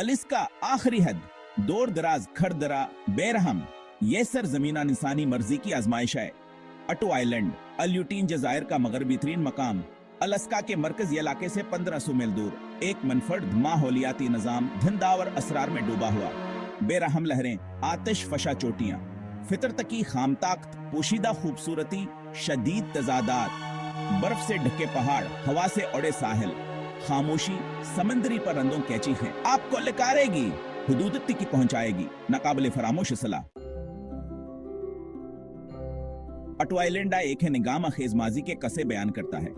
अलिस्का आखिरी हद, दूर दराज खरदरा बेरहम, ये सरजमीना इंसानी मर्जी की आजमाइश है। अटो आइलैंड अल्यूटीन जजायर का मगरबी तरीन मकाम, अलास्का के मरकजी इलाके से 1500 मील दूर, एक मनफर्द माहौलियाती निजाम धंधावर असरार में डूबा हुआ। बेरहम लहरें, आतिश फशा चोटियां, फितरत की खामताख्त पोशीदा खूबसूरती, शदीद तजादात, बर्फ से ढके पहाड़, हवा से उड़े साहिल, खामोशी समंदरी परंदों की चीखें आपको लकारेगी, हुदूद तक पहुंचाएगी, नाकाबिले फरामोश सलाह। अटो आइलैंड एक है निगाम खेज माजी के कसे बयान करता है।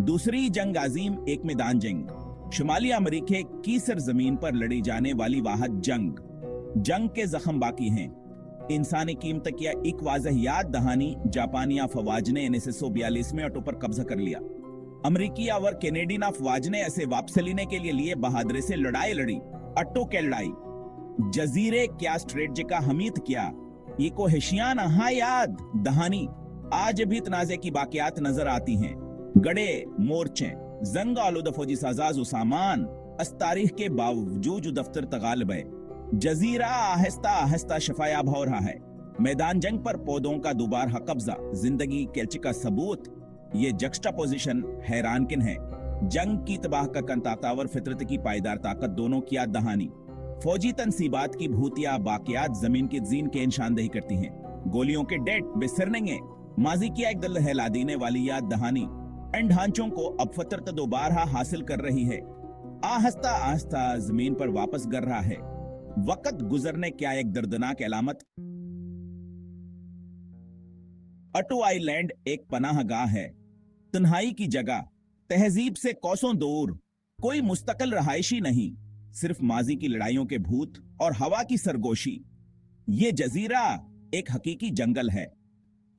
दूसरी जंग अजीम एक मैदान जंग, शुमाली अमेरिके की सरजमीन पर लड़ी जाने वाली वाहद जंग के जख्म बाकी हैं। इंसानी कीमत किया एक वाज़ह याद दहानी, जापानी अफवाज ने 1942 में अटो पर कब्जा कर लिया। अमरीकी और कैनेडियन अफवाज ने ऐसे वापस लेने के लिए बहादुरी से लड़ाई लड़ी। अटो के लड़ाई जजीरे क्या स्ट्रेट का हमीद किया, ये को हेशियान हाँ याद दहानी आज भी तनाजे की बाकियात नजर आती हैं। गड़े मोर्चे जंग आलूदा फौजी साजाज सामान अस तारीख के बावजूद दफ्तर तगालब है। जजीरा आहिस्ता आहिस्ता शफायाब हो रहा है। मैदान जंग पर पौधों का दोबारा कब्जा, जिंदगी कैच का सबूत, ये जक्स्टापोजिशन हैरान किन है। जंग की तबाह का कंतातावर फितरत की पायदार ताकत दोनों की याद दहानी, फौजी तनसीबात की भूतिया बाकियात जमीन की जीन के निशानदेही करती हैं। गोलियों के डेट बेसरनेंगे, माजी की एक दल हिला देने वाली याद दहानी इन ढांचों को अब फितरत दोबारा हासिल कर रही है। आहिस्ता आहिस्ता जमीन पर वापस गर रहा है। वक्त गुजरने क्या एक दर्दनाक अलामत। अटो आइलैंड एक पनाहगाह है, तन्हाई की जगह, तहजीब से कोसों दूर, कोई मुस्तकिल रहायशी नहीं, सिर्फ माजी की लड़ाइयों के भूत और हवा की सरगोशी। ये जजीरा एक हकीकी जंगल है,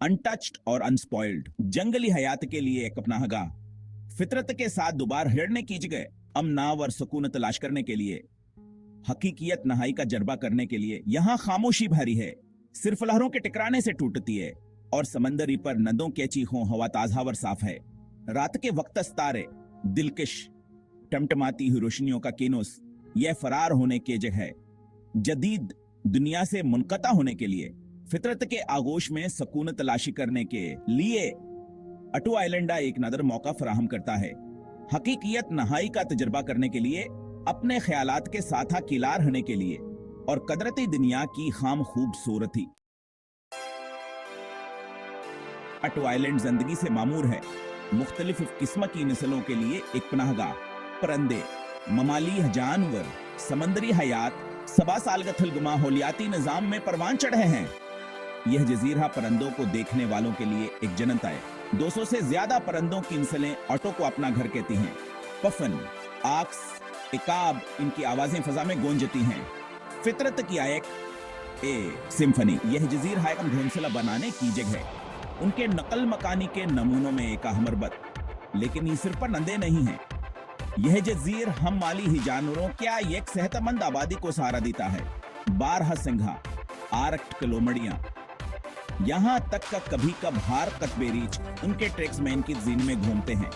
अनटच्ड और अनस्पॉइल्ड, जंगली हयात के लिए एक पनाहगाह, फितरत के साथ दोबारा हिड़ने की जगह, अमन और सुकून तलाश करने के लिए, हकीकियत नहाई का जरबा करने के लिए। यहां खामोशी भरी है, सिर्फ लहरों के टकराने से टूटती है और समंदरी पर नदों के चीखों हवा ताजा व साफ है। रात के वक्त तारे दिलकश टमटमाती हुई रोशनियों का केनोस, यह फरार होने की जगह है, जदीद दुनिया से मुनक़ता होने के लिए, फितरत के आगोश में सुकून तलाशी करने के लिए। अटो आइलैंड एक नदर मौका फराहम करता है, हकीकियत नहाई का तजर्बा करने के लिए, अपने ख्यालात के साथ किला रहने के लिए और कदरती दुनिया की खाम खूबसूरती। अटो आइलैंड जिंदगी से मामूर है, मुख्तलिफ किस्म की नस्लों के लिए एक पनाहगाह। परंदे, ममाली जानवर, समंदरी हयात, 7 साल का थुल्ग माहौलियाती निजाम में परवान चढ़े हैं। यह जजीरा परंदों को देखने वालों के लिए एक जन्नत है। 200 से ज्यादा परंदों की नस्लें अटो को अपना घर कहती हैं। पफन, आक्स, इकाब, इनकी आवाजें फजा में गूंजती हैं। फितरत की एक सिम्फनी। यह जजीरा है घोंसला बनाने की जगह है। उनके नकल मकानी के नमूनों में एक अहमरबत, लेकिन ये सिर्फ नंदे नहीं हैं। यह जजीर हम माली ही जानवरों क्या एक सेहतमंद आबादी को सहारा देता है। 12 सिंघा, 8 किलोमड़ियां, यहां तक का कभी कभार कतबेरीच उनके ट्रैक्समैन की जीन में घूमते हैं।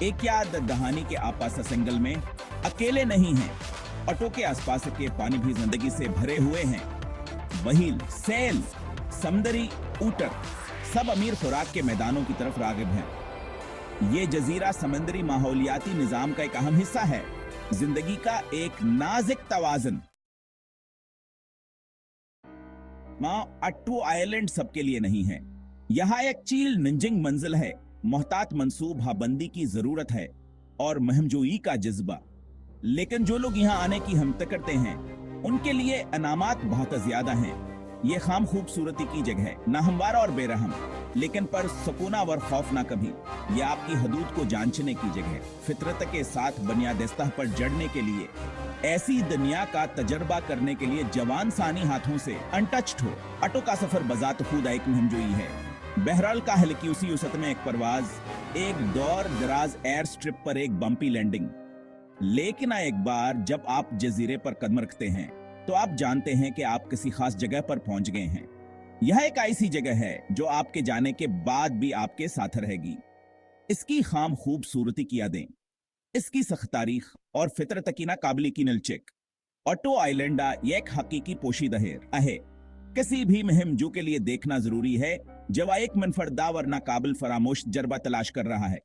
एक याद दहानी के आपास सिंगल में अकेले नहीं हैं। अटो के आसपास के पानी भी जिंदगी से भरे हुए हैं। वहील, सेल, समंदरी ऊटर, सब अमीर खुराक के मैदानों की तरफ रागिब हैं। ये जजीरा समंदरी माहौलियाती निजाम का एक अहम हिस्सा है, जिंदगी का एक नाजुक तवाज़ुन। अटो आइलैंड सबके लिए नहीं है। यहाँ एक चील निंजिंग मंजिल है, मोहतात मंसूबाबंदी की जरूरत है और महमजोई का जज्बा। लेकिन जो लोग यहाँ आने की हिम्मत करते हैं, उनके लिए अनामात बहुत ज्यादा हैं। ये खाम खूबसूरती की जगह है, ना हमवारा और बेरहम, लेकिन पर सुकूना वर खौफ ना कभी। ये आपकी हदूद को जांचने की जगह है, फितरत के साथ बुनियाद पर जड़ने के लिए, ऐसी दुनिया का तजर्बा करने के लिए जवान सानी हाथों से अनटच्ड हो। अटो का सफर बजात खुद एक मुहिमजोई है। बहरहाल का हल्की उसी उसत में एक परवाज, एक दौर दराज एयर स्ट्रिप पर एक बम्पी लैंडिंग। लेकिन एक बार जब आप जजीरे पर कदम रखते हैं तो आप जानते हैं कि आप किसी खास जगह पर पहुंच गए हैं। यह एक ऐसी जगह है जो आपके जाने के बाद भी आपके साथ रहेगी। इसकी खाम खूबसूरती की यादें, इसकी सख्त तारीख और फितरत की नाकाबिले की नलचेक, ऑटो आइलैंडा एक हकीकी पोशीदहेर आहे किसी भी मुहिम जो के लिए देखना जरूरी है जवा एक मनफरदा वरना काबिल फरामोश जरबा तलाश कर रहा है